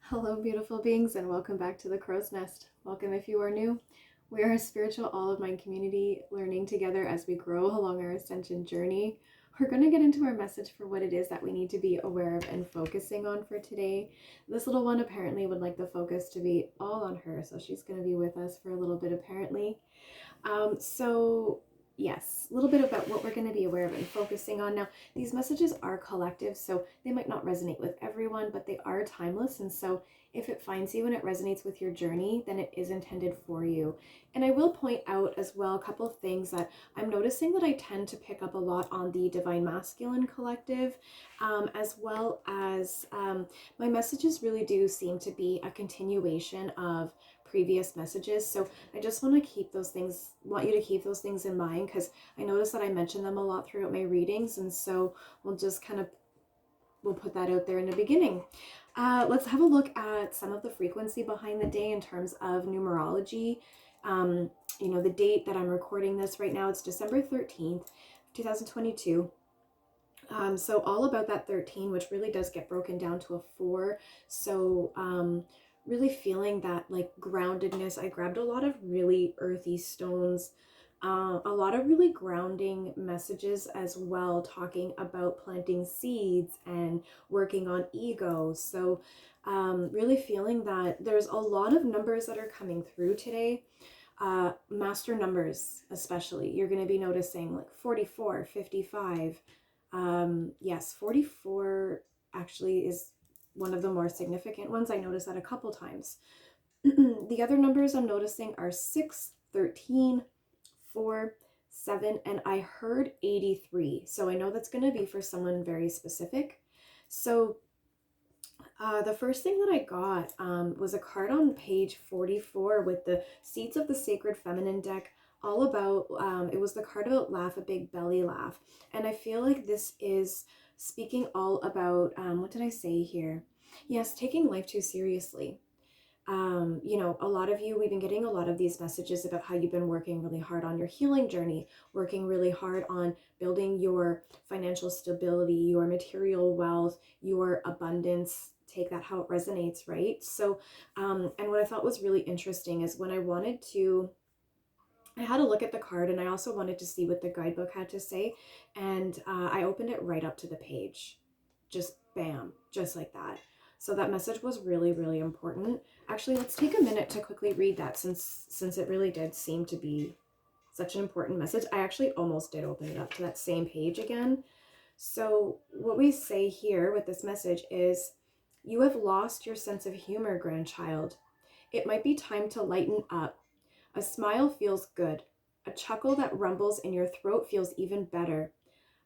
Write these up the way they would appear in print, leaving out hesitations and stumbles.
Hello, beautiful beings, and welcome back to the Crow's Nest. Welcome if you are new. We are a spiritual all of mind community learning together as we grow along our ascension journey. We're going to get into our message for what it is that we need to be aware of and focusing on for today. This little one apparently would like the focus to be all on her, so she's going to be with us for a little bit apparently. Yes, a little bit about what we're going to be aware of and focusing on. Now, these messages are collective, so they might not resonate with everyone, but they are timeless. And so if it finds you and it resonates with your journey, then it is intended for you. And I will point out as well a couple of things that I'm noticing that I tend to pick up a lot on the Divine Masculine collective, as well as my messages really do seem to be a continuation of previous messages. So I just want you to keep those things in mind, because I notice that I mention them a lot throughout my readings, and so we'll put that out there in the beginning. Let's have a look at some of the frequency behind the day in terms of numerology. The date that I'm recording this right now, it's December 13th, 2022. So all about that 13, which really does get broken down to a 4. So really feeling that like groundedness. I grabbed a lot of really earthy stones, a lot of really grounding messages as well, talking about planting seeds and working on ego. So really feeling that there's a lot of numbers that are coming through today. Master numbers especially, you're going to be noticing like 44, 55. Yes, 44 actually is one of the more significant ones. I noticed that a couple times. The other numbers I'm noticing are 6, 13, 4, 7, and I heard 83. So I know that's going to be for someone very specific. So the first thing that I got was a card on page 44 with the Seeds of the Sacred Feminine deck, all about, it was the card about laugh, a big belly laugh. And I feel like this is speaking all about, what did I say here? Yes, taking life too seriously. A lot of you, we've been getting a lot of these messages about how you've been working really hard on your healing journey, working really hard on building your financial stability, your material wealth, your abundance. Take that how it resonates, right? So, and what I thought was really interesting is when I had a look at the card, and I also wanted to see what the guidebook had to say. And I opened it right up to the page. Just bam, just like that. So that message was really, really important. Actually, let's take a minute to quickly read that since it really did seem to be such an important message. I actually almost did open it up to that same page again. So what we say here with this message is, you have lost your sense of humor, grandchild. It might be time to lighten up. A smile feels good. A chuckle that rumbles in your throat feels even better.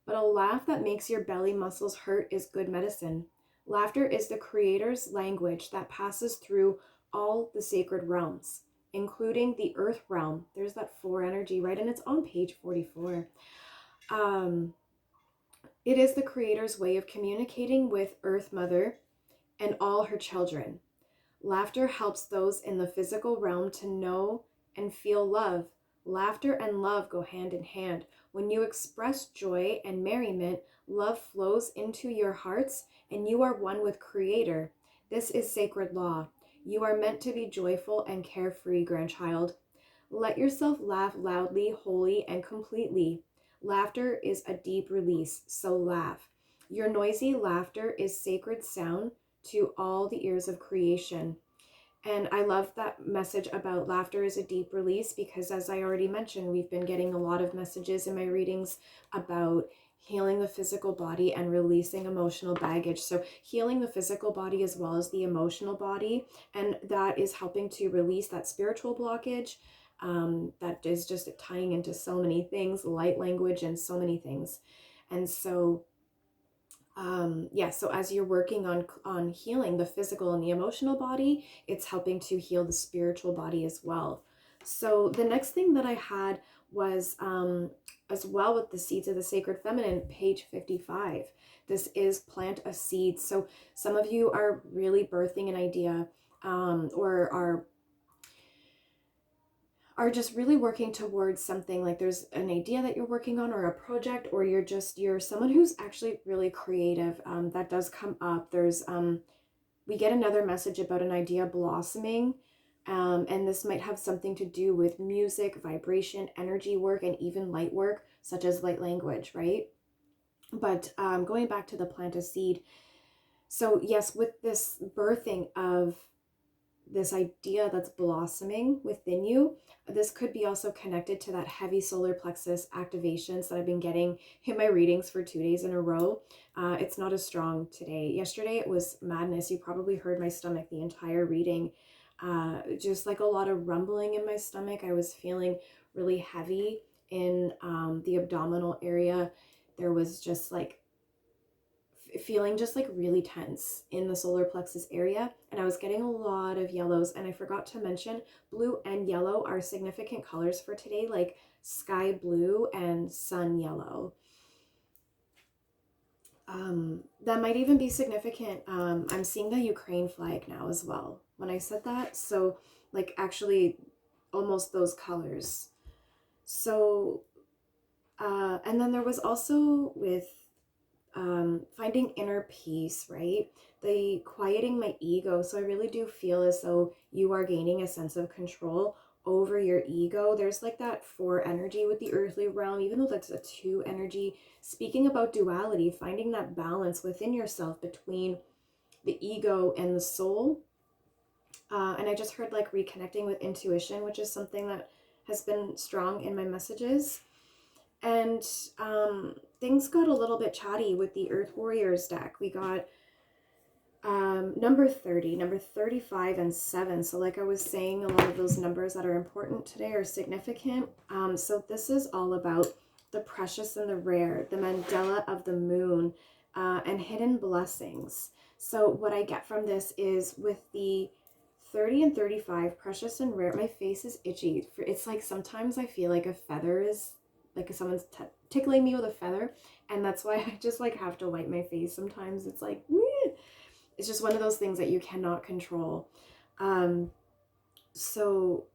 But a laugh that makes your belly muscles hurt is good medicine. Laughter is the Creator's language that passes through all the sacred realms, including the earth realm. There's that 4 energy, right? And it's on page 44. It is the Creator's way of communicating with Earth Mother and all her children. Laughter helps those in the physical realm to know and feel love. Laughter and love go hand in hand. When you express joy and merriment, love flows into your hearts and you are one with Creator. This is sacred law. You are meant to be joyful and carefree, grandchild. Let yourself laugh loudly, wholly, and completely. Laughter is a deep release, so laugh. Your noisy laughter is sacred sound to all the ears of creation. And I love that message about laughter is a deep release, because as I already mentioned, we've been getting a lot of messages in my readings about healing the physical body and releasing emotional baggage. So healing the physical body as well as the emotional body. And that is helping to release that spiritual blockage. That is just tying into so many things, light language and so many things. And so so as you're working on healing the physical and the emotional body, it's helping to heal the spiritual body as well. So the next thing that I had was as well with the Seeds of the Sacred Feminine, page 55. This is plant a seed. So some of you are really birthing an idea, or are just really working towards something, like there's an idea that you're working on or a project, or you're someone who's actually really creative. That does come up. There's we get another message about an idea blossoming. And this might have something to do with music, vibration, energy work, and even light work, such as light language, right? But going back to the plant a seed. So yes, with this birthing of this idea that's blossoming within you, this could be also connected to that heavy solar plexus activations that I've been getting in my readings for 2 days in a row. It's not as strong today. Yesterday it was madness. You probably heard my stomach the entire reading. Just like a lot of rumbling in my stomach. I was feeling really heavy in the abdominal area. There was just like feeling just like really tense in the solar plexus area, and I was getting a lot of yellows. And I forgot to mention, blue and yellow are significant colors for today, like sky blue and sun yellow. That might even be significant. I'm seeing the Ukraine flag now as well when I said that, so like actually almost those colors. So and then there was also with finding inner peace, right? The quieting my ego. So I really do feel as though you are gaining a sense of control over your ego. There's like that 4 energy with the earthly realm, even though that's a 2 energy. Speaking about duality, finding that balance within yourself between the ego and the soul. And I just heard like reconnecting with intuition, which is something that has been strong in my messages. And things got a little bit chatty with the Earth Warriors deck. We got number 30, number 35, and 7. So like I was saying, a lot of those numbers that are important today are significant. So this is all about the precious and the rare, the mandala of the moon, and hidden blessings. So what I get from this is with the 30 and 35, precious and rare, my face is itchy. It's like sometimes I feel like a feather is like someone's tickling me with a feather, and that's why I just like have to wipe my face sometimes. It's like it's just one of those things that you cannot control. So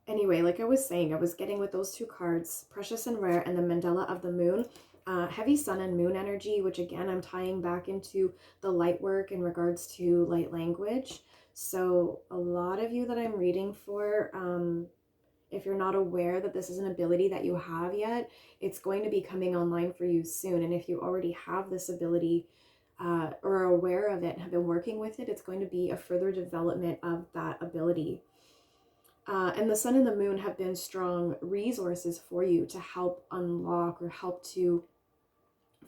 anyway, like I was saying, I was getting with those 2 cards, precious and rare, and the mandala of the moon, heavy sun and moon energy, which again I'm tying back into the light work in regards to light language. So a lot of you that I'm reading for, if you're not aware that this is an ability that you have yet, it's going to be coming online for you soon. And if you already have this ability or are aware of it and have been working with it, it's going to be a further development of that ability. And the sun and the moon have been strong resources for you to help unlock or help to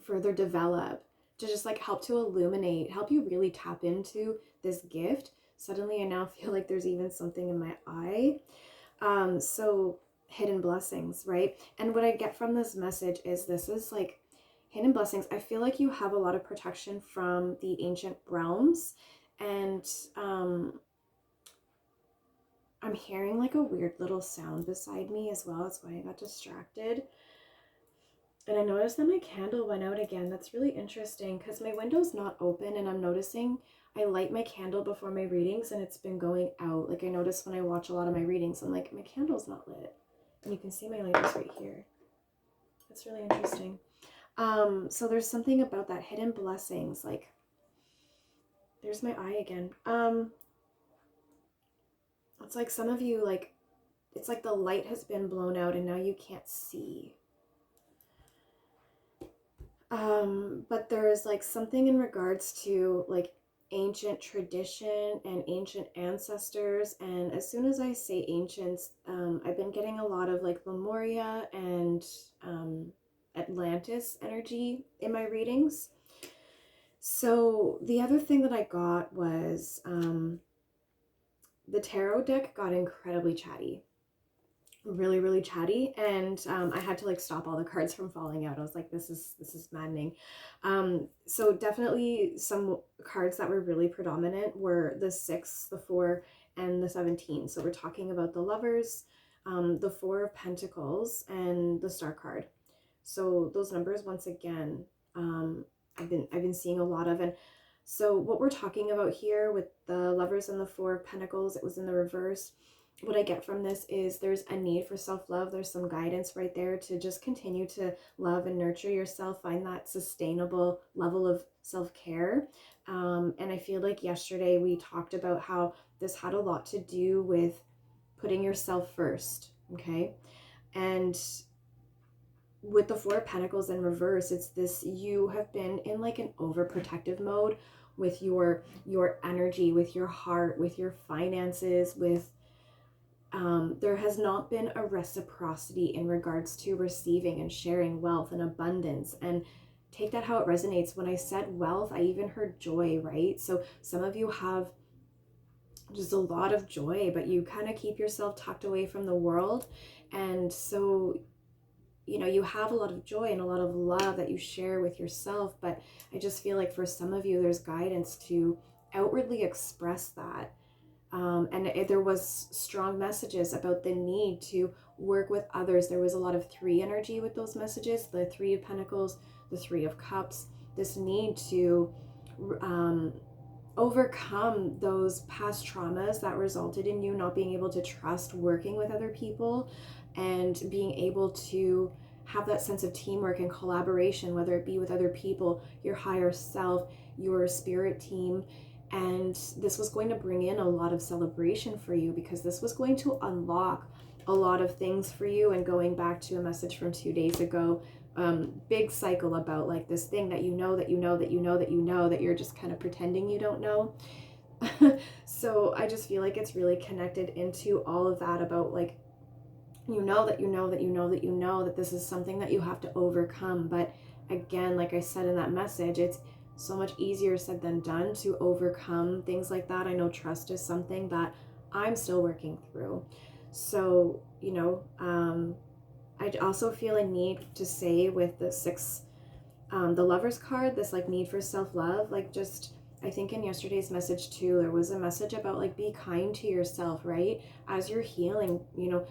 further develop, to just like help to illuminate, help you really tap into this gift. Suddenly I now feel like there's even something in my eye. So hidden blessings, right? And what I get from this message is this is like hidden blessings. I feel like you have a lot of protection from the ancient realms, and I'm hearing like a weird little sound beside me as well. That's why I got distracted. And I noticed that my candle went out again. That's really interesting because my window's not open, and I'm noticing I light my candle before my readings and it's been going out. Like I notice when I watch a lot of my readings, I'm like, my candle's not lit. And you can see my light is right here. That's really interesting. So there's something about that hidden blessings. Like, there's my eye again. It's like some of you, like, it's like the light has been blown out and now you can't see. But there's like something in regards to like ancient tradition and ancient ancestors. And as soon as I say ancients, I've been getting a lot of like Lemuria and Atlantis energy in my readings. So the other thing that I got was the tarot deck got incredibly chatty. Really chatty, and I had to like stop all the cards from falling out. I was like, this is maddening. So definitely some cards that were really predominant were the 6, the 4, and the 17. So we're talking about the Lovers, the 4 of Pentacles, and the Star card. So those numbers, once again, I've been seeing a lot of. And so what we're talking about here with the Lovers and the 4 of Pentacles, it was in the reverse. what I get from this is there's a need for self-love. There's some guidance right there to just continue to love and nurture yourself, find that sustainable level of self-care. And I feel like yesterday we talked about how this had a lot to do with putting yourself first, okay? And with the Four of Pentacles in reverse, it's this, you have been in like an overprotective mode with your energy, with your heart, with your finances, with there has not been a reciprocity in regards to receiving and sharing wealth and abundance. And take that how it resonates. When I said wealth, I even heard joy, right? So some of you have just a lot of joy, but you kind of keep yourself tucked away from the world. And so, you know, you have a lot of joy and a lot of love that you share with yourself. But I just feel like for some of you, there's guidance to outwardly express that. There was strong messages about the need to work with others. There was a lot of three energy with those messages, the Three of Pentacles, the Three of Cups, this need to overcome those past traumas that resulted in you not being able to trust working with other people, and being able to have that sense of teamwork and collaboration, whether it be with other people, your higher self, your spirit team. And this was going to bring in a lot of celebration for you, because this was going to unlock a lot of things for you. And going back to a message from 2 days ago, big cycle about like this thing that you know that you're just kind of pretending you don't know. So I just feel like it's really connected into all of that about like, that this is something that you have to overcome. But again, like I said in that message, it's so much easier said than done to overcome things like that. I know trust is something that I'm still working through. So, you know, I also feel a need to say with the six, the Lover's card, this like need for self-love, like just, I think in yesterday's message too, there was a message about like, be kind to yourself, right? As you're healing, you know,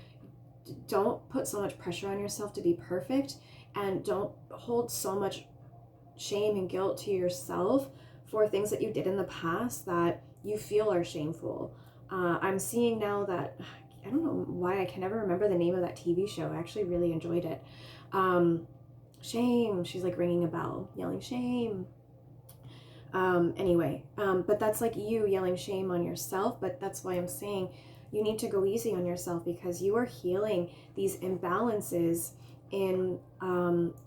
don't put so much pressure on yourself to be perfect, and don't hold so much shame and guilt to yourself for things that you did in the past that you feel are shameful. I'm seeing now that, I don't know why I can never remember the name of that TV show. I actually really enjoyed it. Shame. She's like ringing a bell, yelling shame. Anyway, but that's like you yelling shame on yourself. But that's why I'm saying you need to go easy on yourself, because you are healing these imbalances in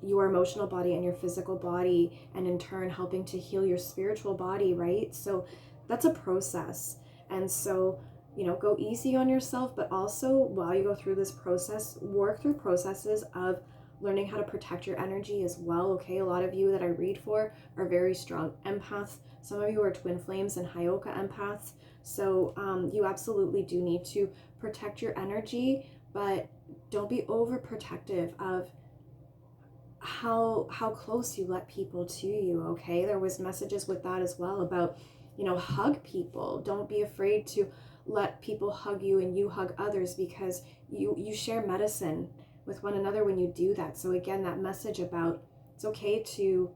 your emotional body and your physical body, and in turn helping to heal your spiritual body, right? So that's a process. And so, you know, go easy on yourself, but also while you go through this process, work through processes of learning how to protect your energy as well, okay? A lot of you that I read for are very strong empaths. Some of you are twin flames and Hyoka empaths. So you absolutely do need to protect your energy, but don't be overprotective of how close you let people to you, okay? There was messages with that as well about, you know, hug people. Don't be afraid to let people hug you and you hug others, because you share medicine with one another when you do that. So again, that message about it's okay to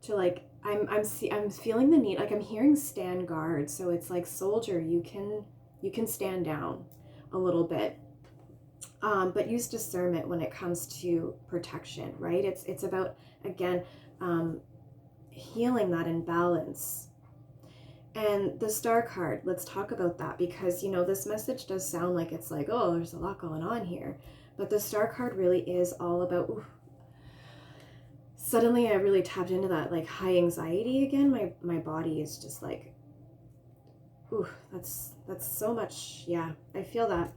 like, I'm feeling the need, like I'm hearing stand guard. So it's like, soldier, you can stand down a little bit. But use discernment when it comes to protection, right? It's about, again, healing that imbalance. And the Star card, let's talk about that, because, you know, this message does sound like it's like, oh, there's a lot going on here. But the Star card really is all about, ooh, suddenly I really tapped into that like high anxiety again. My body is just like, ooh, that's so much. Yeah, I feel that.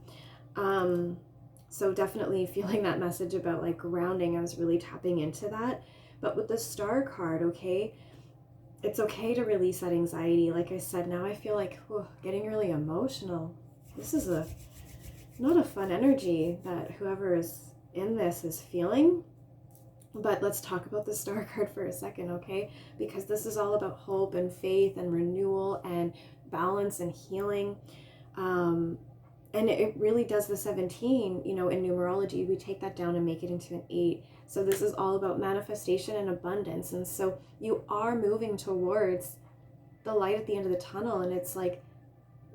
So definitely feeling that message about like grounding. I was really tapping into that. But with the Star card, okay, it's okay to release that anxiety. Like I said, now I feel like, whew, getting really emotional. This is not a fun energy that whoever is in this is feeling. But let's talk about the Star card for a second, okay? Because this is all about hope and faith and renewal and balance and healing. And it really does the 17, you know, in numerology, we take that down and make it into an 8. So this is all about manifestation and abundance. And so you are moving towards the light at the end of the tunnel. And it's like,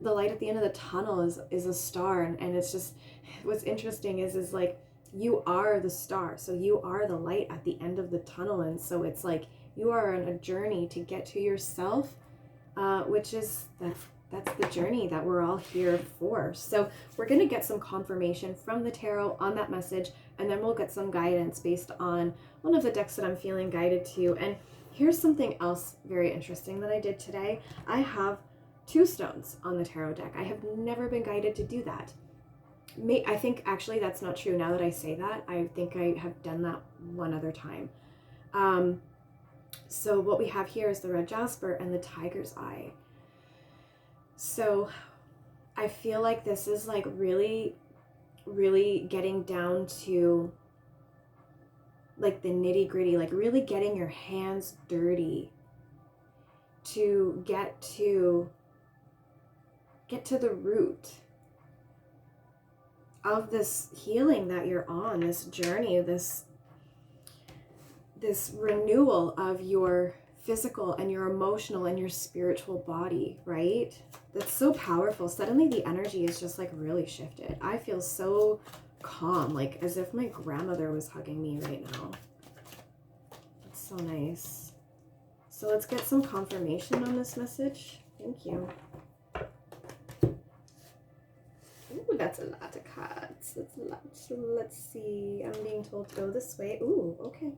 the light at the end of the tunnel is a star, and it's just, what's interesting is like you are the star, so you are the light at the end of the tunnel, and so it's like you are on a journey to get to yourself, which is that's the journey that we're all here for. So we're going to get some confirmation from the tarot on that message, and then we'll get some guidance based on one of the decks that I'm feeling guided to. And here's something else very interesting that I did today. I have 2 stones on the tarot deck. I have never been guided to do that. I think actually that's not true. Now that I say that, I think I have done that one other time. So what we have here is the red jasper and the tiger's eye. So I feel like this is like really, really getting down to like the nitty gritty, like really getting your hands dirty to get to the root of this healing that you're on, this journey, this renewal of your physical and your emotional and your spiritual body, right? That's so powerful. Suddenly the energy is just like really shifted. I feel so calm, like as if my grandmother was hugging me right now. That's so nice. So let's get some confirmation on this message. Thank you. Ooh, that's a lot of cards. That's a lot. So let's see. I'm being told to go this way. Ooh, okay,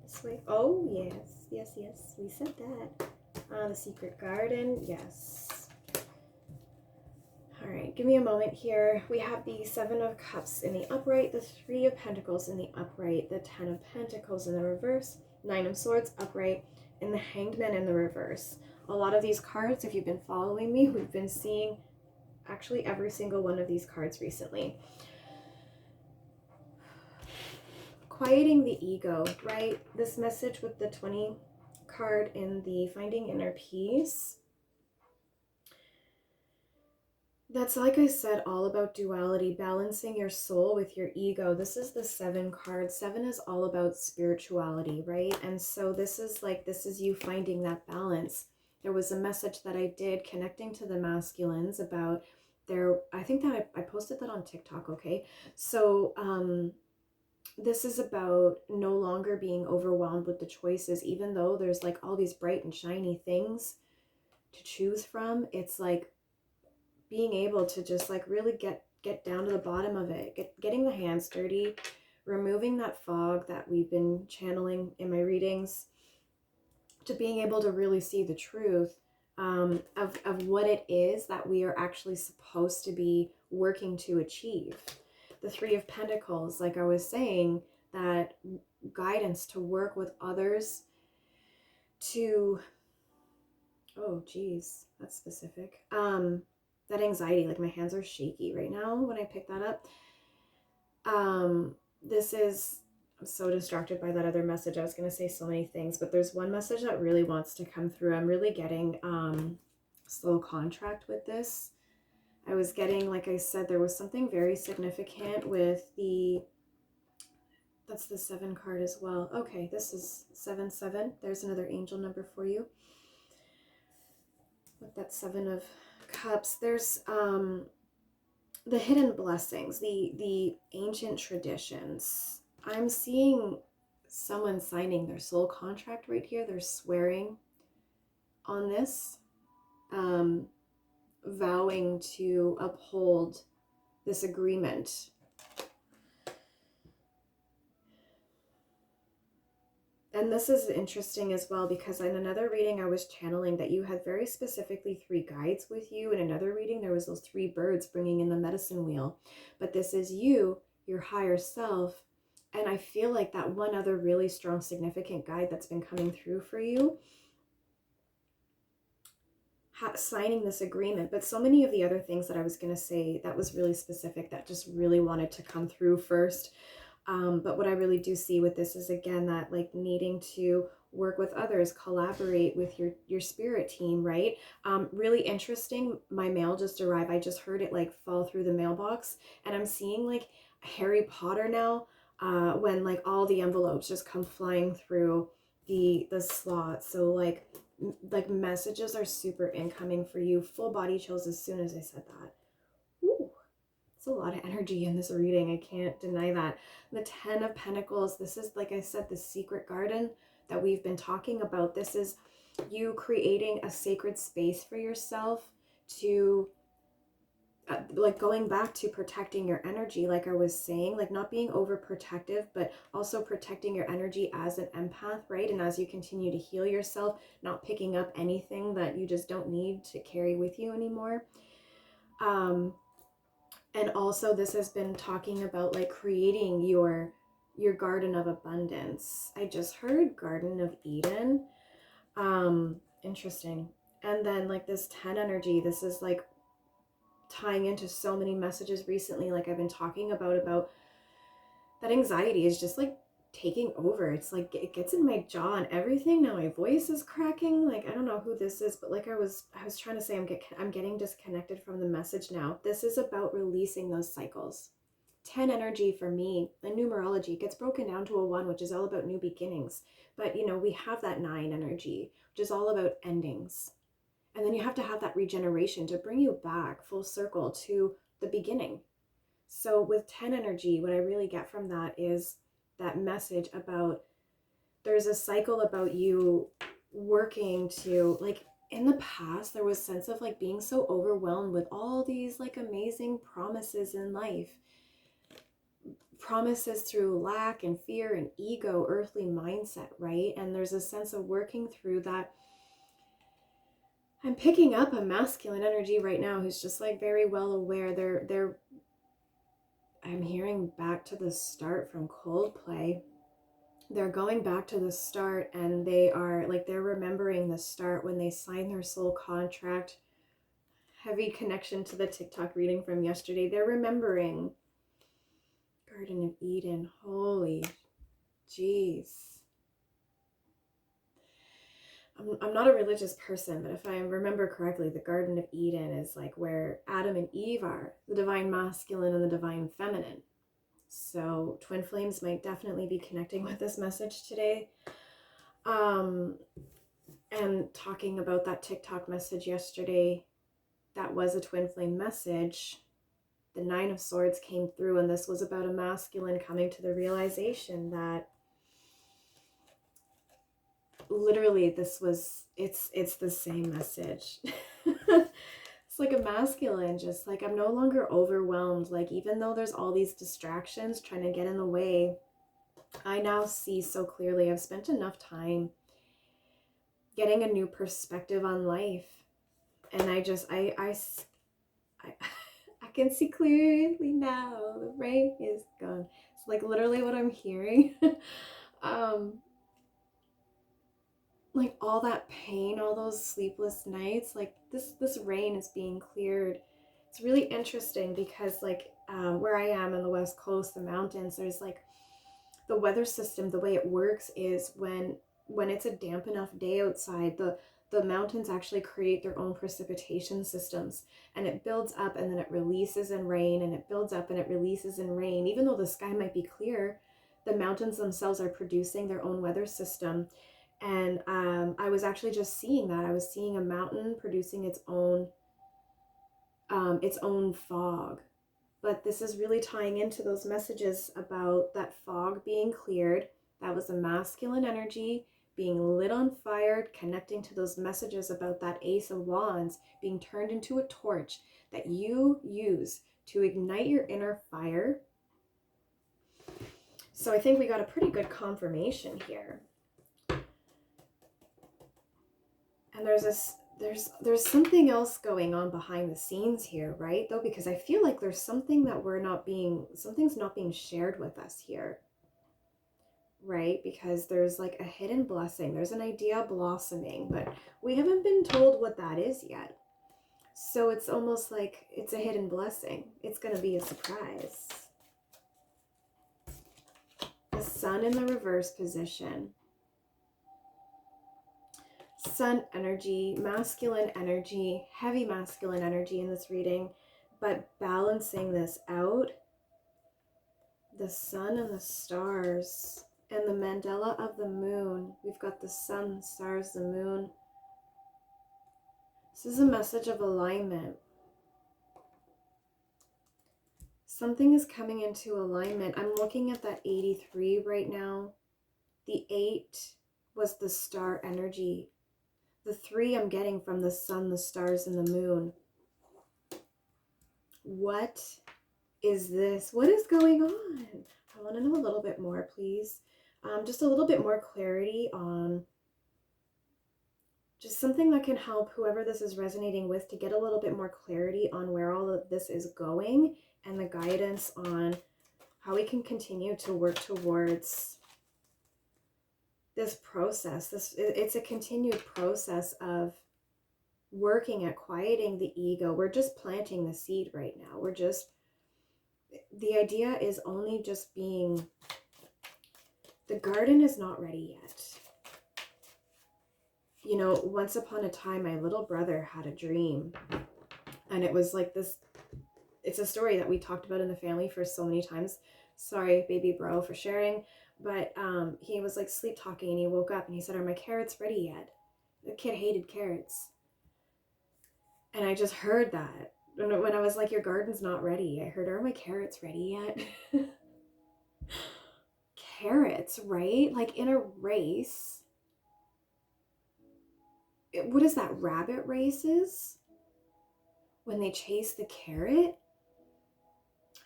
this way. Oh, yes, yes, yes. We said that. The secret garden. Yes. All right, give me a moment here. We have the 7 of Cups in the upright, the 3 of Pentacles in the upright, the 10 of Pentacles in the reverse, 9 of Swords upright, and the Hanged Man in the reverse. A lot of these cards, if you've been following me, we've been seeing actually every single one of these cards recently. Quieting the ego, right? This message with the 20 card in the Finding Inner Peace. That's, like I said, all about duality, balancing your soul with your ego. This is the 7 card. 7 is all about spirituality, right? And so this is you finding that balance. There was a message that I did connecting to the masculines about I think that I posted that on TikTok, okay? So this is about no longer being overwhelmed with the choices, even though there's like all these bright and shiny things to choose from. It's like being able to just like really get down to the bottom of it, getting the hands dirty, removing that fog that we've been channeling in my readings, to being able to really see the truth of what it is that we are actually supposed to be working to achieve. The 3 of Pentacles, like I was saying, that guidance to work with others, to, oh geez, that's specific. That anxiety, like my hands are shaky right now when I pick that up. I'm so distracted by that other message. I was going to say so many things, but there's one message that really wants to come through. I'm really getting slow contract with this. I was getting, like I said, there was something very significant with that's the 7 card as well. Okay, this is 7-7. There's another angel number for you. With that 7 of Cups, there's the hidden blessings, the ancient traditions. I'm seeing someone signing their soul contract right here. They're swearing on this, vowing to uphold this agreement. And this is interesting as well, because in another reading I was channeling that you had very specifically 3 guides with you. In another reading there was those 3 birds bringing in the medicine wheel. But this is you, your higher self. And I feel like that one other really strong significant guide that's been coming through for you, signing this agreement. But so many of the other things that I was going to say that was really specific, that just really wanted to come through first. But what I really do see with this is, again, that like needing to work with others, collaborate with your spirit team, right? Really interesting. My mail just arrived. I just heard it like fall through the mailbox, and I'm seeing like Harry Potter now, when like all the envelopes just come flying through the slot. So like like messages are super incoming for you. Full body chills as soon as I said that. Ooh, it's a lot of energy in this reading. I can't deny that. The 10 of Pentacles, this is, like I said, the secret garden that we've been talking about. This is you creating a sacred space for yourself to like going back to protecting your energy, like I was saying, like not being overprotective, but also protecting your energy as an empath, right? And as you continue to heal yourself, not picking up anything that you just don't need to carry with you anymore. And also this has been talking about like creating your garden of abundance. I just heard Garden of Eden. Interesting. And then like this 10 energy, this is like tying into so many messages recently, like I've been talking about that anxiety is just like taking over. It's like it gets in my jaw and everything. Now my voice is cracking. Like I don't know who this is, but like I was trying to say, I'm getting disconnected from the message now. This is about releasing those cycles. 10 energy for me, the numerology gets broken down to a 1, which is all about new beginnings. But you know, we have that 9 energy, which is all about endings. And then you have to have that regeneration to bring you back full circle to the beginning. So with 10 energy, what I really get from that is that message about there's a cycle about you working to, like in the past, there was a sense of like being so overwhelmed with all these like amazing promises in life. Promises through lack and fear and ego, earthly mindset, right? And there's a sense of working through that. I'm picking up a masculine energy right now who's just like very well aware. I'm hearing back to the start from Coldplay. They're going back to the start and they're remembering the start when they signed their soul contract. Heavy connection to the TikTok reading from yesterday. They're remembering Garden of Eden. Holy jeez. I'm not a religious person, but if I remember correctly, the Garden of Eden is like where Adam and Eve are, the divine masculine and the divine feminine. So twin flames might definitely be connecting with this message today. And talking about that TikTok message yesterday, that was a twin flame message. The 9 of Swords came through, and this was about a masculine coming to the realization that literally it's the same message. It's like a masculine, just like I'm no longer overwhelmed. Like even though there's all these distractions trying to get in the way, I now see so clearly. I've spent enough time getting a new perspective on life, and I can see clearly now. The rain is gone. It's like literally what I'm hearing. Like all that pain, all those sleepless nights, like this rain is being cleared. It's really interesting because like where I am in the West Coast, the mountains, there's like the weather system, the way it works is when it's a damp enough day outside, the mountains actually create their own precipitation systems, and it builds up and then it releases in rain, and it builds up and it releases in rain. Even though the sky might be clear, the mountains themselves are producing their own weather system. And I was actually just seeing that. I was seeing a mountain producing its own fog. But this is really tying into those messages about that fog being cleared. That was a masculine energy being lit on fire, connecting to those messages about that Ace of Wands being turned into a torch that you use to ignite your inner fire. So I think we got a pretty good confirmation here. And there's something else going on behind the scenes here, right? Though, because I feel like there's something that something's not being shared with us here, right? Because there's like a hidden blessing. There's an idea blossoming, but we haven't been told what that is yet. So it's almost like it's a hidden blessing. It's going to be a surprise. The Sun in the reverse position. Sun energy, masculine energy, heavy masculine energy in this reading, but balancing this out, the sun and the stars and the mandala of the moon. We've got the sun, stars, the moon, This is a message of alignment. Something is coming into alignment. I'm looking at that 83 right now. The 8 was the star energy. The 3 I'm getting from the sun, the stars, and the moon. What is this? What is going on? I want to know a little bit more, please. Just a little bit more clarity on just something that can help whoever this is resonating with to get a little bit more clarity on where all of this is going and the guidance on how we can continue to work towards this process. It's a continued process of working at quieting the ego. We're just planting the seed right now. The idea is only just being, the garden is not ready yet. You know, once upon a time, my little brother had a dream, and it was like this, it's a story that we talked about in the family for so many times. Sorry, baby bro, for sharing. But he was like sleep talking, and he woke up and he said, "Are my carrots ready yet?" The kid hated carrots. And I just heard that. When I was like, "Your garden's not ready," I heard, "Are my carrots ready yet?" Carrots, right? Like in a race. What is that, rabbit races? When they chase the carrot?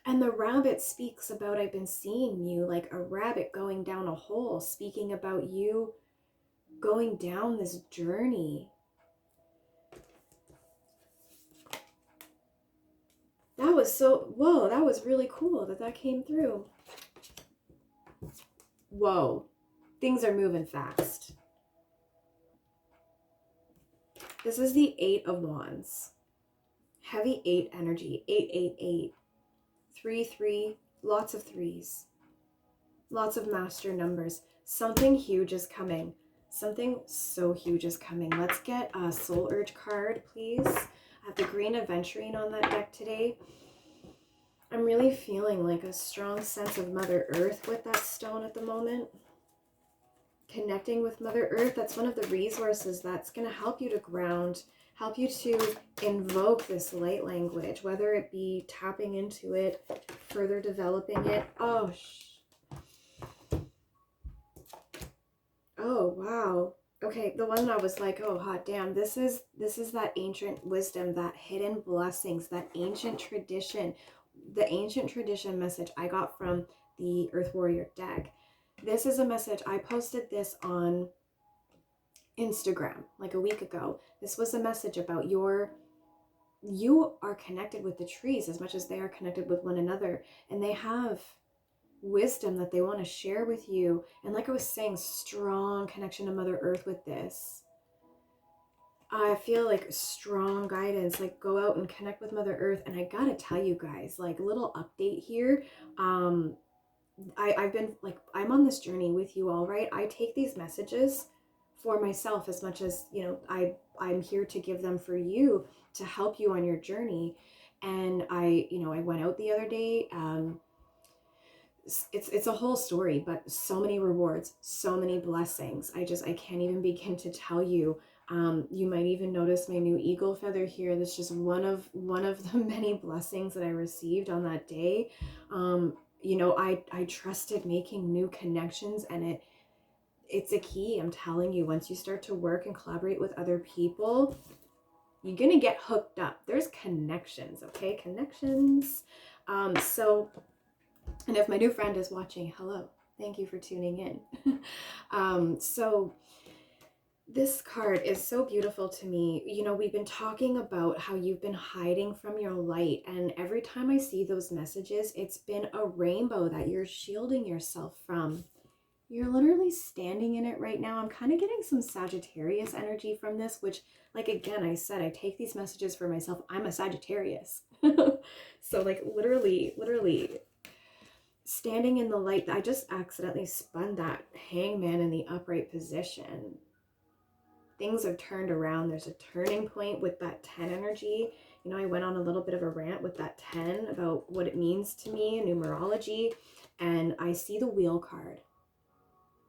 And the rabbit speaks about, "I've been seeing you," like a rabbit going down a hole, speaking about you going down this journey. That was so, whoa, that was really cool that came through. Whoa, things are moving fast. This is the 8 of Wands. Heavy 8 energy, 888. 3, lots of 3s. Lots of master numbers. Something huge is coming. Something so huge is coming. Let's get a Soul Urge card, please. I have the Green Aventurine on that deck today. I'm really feeling like a strong sense of Mother Earth with that stone at the moment. Connecting with Mother Earth, that's one of the resources that's going to help you to ground, help you to invoke this light language, whether it be tapping into it, further developing it. Oh, wow. Okay, the one I was like, oh, hot damn, this is that ancient wisdom, that hidden blessings, that ancient tradition, the ancient tradition message I got from the Earth Warrior deck. This is a message, I posted this on Instagram like a week ago. This was a message about you are connected with the trees as much as they are connected with one another, and they have wisdom that they want to share with you. And like I was saying, strong connection to Mother Earth with this. I feel like strong guidance, like go out and connect with Mother Earth. And I gotta tell you guys, like, little update here. I've been like, I'm on this journey with you all, right? I take these messages for myself as much as, you know, I'm here to give them for you to help you on your journey. And I went out the other day. It's a whole story, but so many rewards, so many blessings. I can't even begin to tell you. You might even notice my new eagle feather here. That's just one of the many blessings that I received on that day. You know, I trusted making new connections, and it's a key. I'm telling you, once you start to work and collaborate with other people, you're gonna get hooked up. There's connections, okay? Connections. And if my new friend is watching, hello, thank you for tuning in. So this card is so beautiful to me. You know, we've been talking about how you've been hiding from your light, and every time I see those messages, it's been a rainbow that you're shielding yourself from. You're literally standing in it right now. I'm kind of getting some Sagittarius energy from this, which, like, again, I said, I take these messages for myself. I'm a Sagittarius. So, like, literally standing in the light. I just accidentally spun that hangman in the upright position. Things have turned around. There's a turning point with that 10 energy. You know, I went on a little bit of a rant with that 10 about what it means to me in numerology, and I see the wheel card.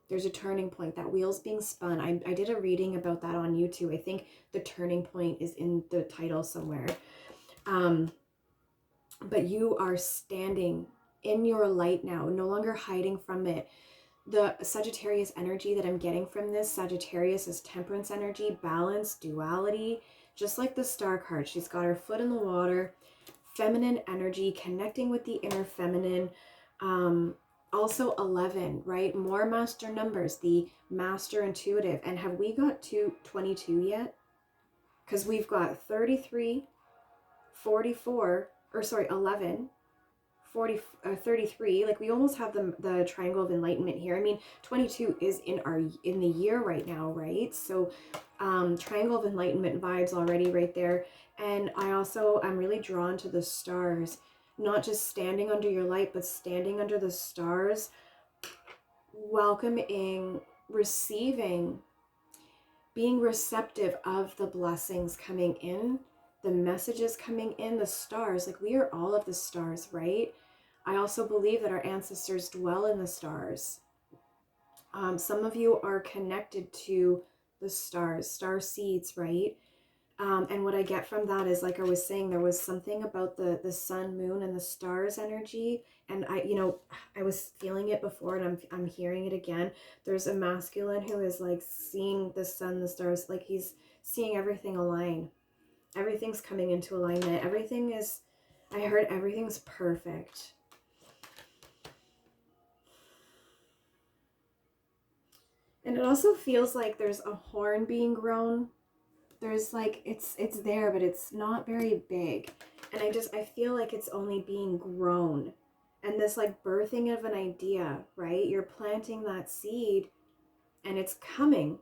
There's a turning point. That wheel's being spun. I did a reading about that on YouTube. I think the turning point is in the title somewhere. But you are standing in your light now, no longer hiding from it. The Sagittarius energy that I'm getting from this, Sagittarius is temperance energy, balance, duality, just like the star card. She's got her foot in the water, feminine energy, connecting with the inner feminine. Also 11, right? More master numbers, the master intuitive. And have we got to 22 yet? Because we've got 33, 44, or sorry, 11, 40, 33. Like we almost have the triangle of enlightenment here. I mean, 22 is in the year right now, right? So triangle of enlightenment vibes already right there. And I'm really drawn to the stars, not just standing under your light, but standing under the stars, welcoming, receiving, being receptive of the blessings coming in, the messages coming in, the stars. Like we are all of the stars, right? I also believe that our ancestors dwell in the stars. Some of you are connected to the stars, star seeds, right? And what I get from that is, like I was saying, there was something about the sun, moon, and the stars energy. And I was feeling it before, and I'm hearing it again. There's a masculine who is like seeing the sun, the stars, like he's seeing everything align. Everything's coming into alignment. I heard everything's perfect. And it also feels like there's a horn being grown. There's like, it's there, but it's not very big. And I feel like it's only being grown. And this like birthing of an idea, right? You're planting that seed and it's coming.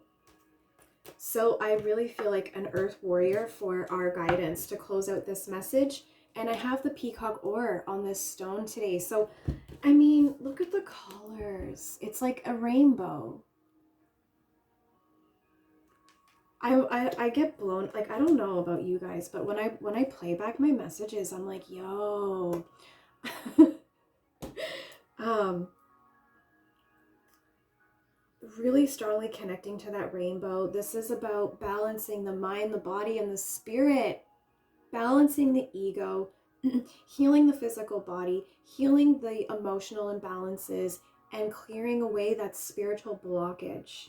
So I really feel like an earth warrior for our guidance to close out this message. And I have the peacock ore on this stone today. So, I mean, look at the colors. It's like a rainbow. I get blown, like, I don't know about you guys, but when I play back my messages, I'm like, yo. Really strongly connecting to that rainbow. This is about balancing the mind, the body, and the spirit. Balancing the ego, healing the physical body, healing the emotional imbalances, and clearing away that spiritual blockage.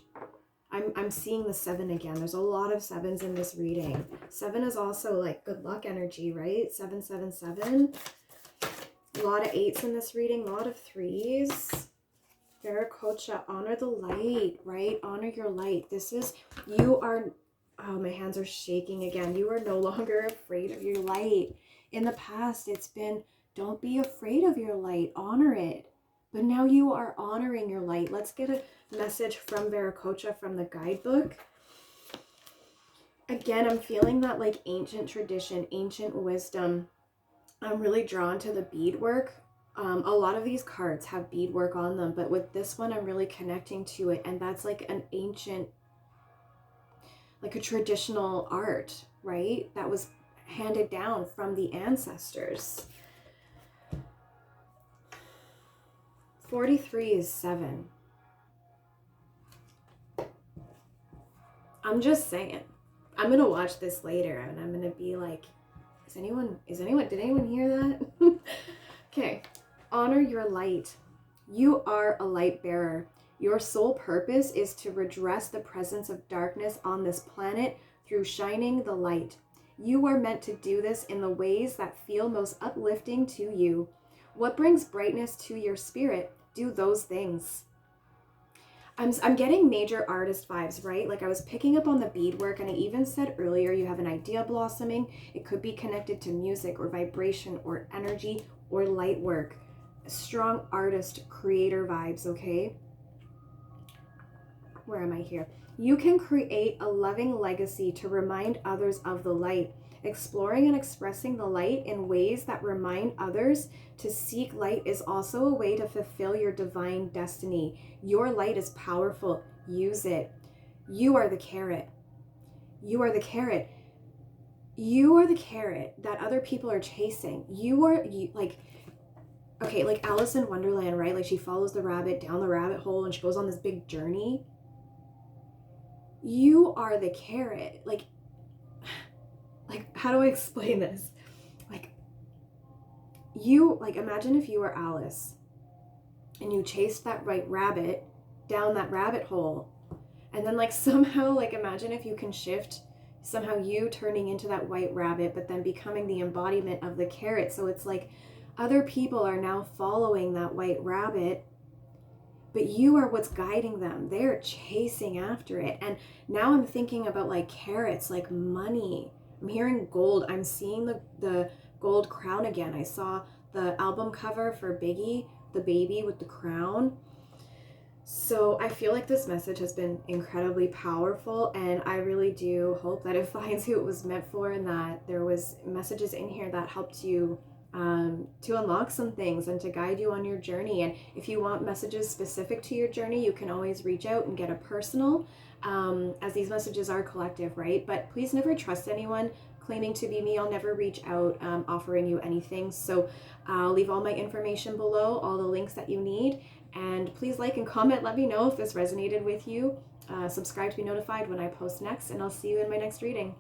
I'm seeing the 7 again. There's a lot of 7s in this reading. 7 is also like good luck energy, right? 777. A lot of 8s in this reading, a lot of 3s. Viracocha, honor the light, right? Honor your light. Oh, my hands are shaking again. You are no longer afraid of your light. In the past, it's been, don't be afraid of your light. Honor it. But now you are honoring your light. Let's get a message from Viracocha from the guidebook. Again, I'm feeling that like ancient tradition, ancient wisdom. I'm really drawn to the beadwork. A lot of these cards have beadwork on them, but with this one, I'm really connecting to it. And that's like an ancient, like a traditional art, right? That was handed down from the ancestors. 43 is 7. I'm just saying. I'm going to watch this later and I'm going to be like, did anyone hear that? Okay. Honor your light. You are a light bearer. Your sole purpose is to redress the presence of darkness on this planet through shining the light. You are meant to do this in the ways that feel most uplifting to you. What brings brightness to your spirit? Do those things. I'm getting major artist vibes, right? Like I was picking up on the beadwork, and I even said earlier, you have an idea blossoming. It could be connected to music or vibration or energy or light work. Strong artist, creator vibes, okay? Where am I here? You can create a loving legacy to remind others of the light. Exploring and expressing the light in ways that remind others to seek light is also a way to fulfill your divine destiny. Your light is powerful. Use it. You are the carrot. You are the carrot. You are the carrot that other people are chasing. okay, like Alice in Wonderland, right? Like she follows the rabbit down the rabbit hole and she goes on this big journey. You are the carrot. Like how do I explain this? Like imagine if you were Alice and you chased that white rabbit down that rabbit hole, and then like somehow, like imagine if you can shift somehow you turning into that white rabbit but then becoming the embodiment of the carrot. So it's like other people are now following that white rabbit, but you are what's guiding them. They're chasing after it. And now I'm thinking about like carrots, like money. I'm hearing gold. I'm seeing the gold crown again. I saw the album cover for Biggie, the baby with the crown. So I feel like this message has been incredibly powerful, and I really do hope that it finds who it was meant for, and that there was messages in here that helped you to unlock some things and to guide you on your journey. And if you want messages specific to your journey, you can always reach out and get a personal, as these messages are collective, right? But please never trust anyone claiming to be me. I'll never reach out offering you anything. So I'll leave all my information below, all the links that you need. And please like and comment. Let me know if this resonated with you. Subscribe to be notified when I post next, and I'll see you in my next reading.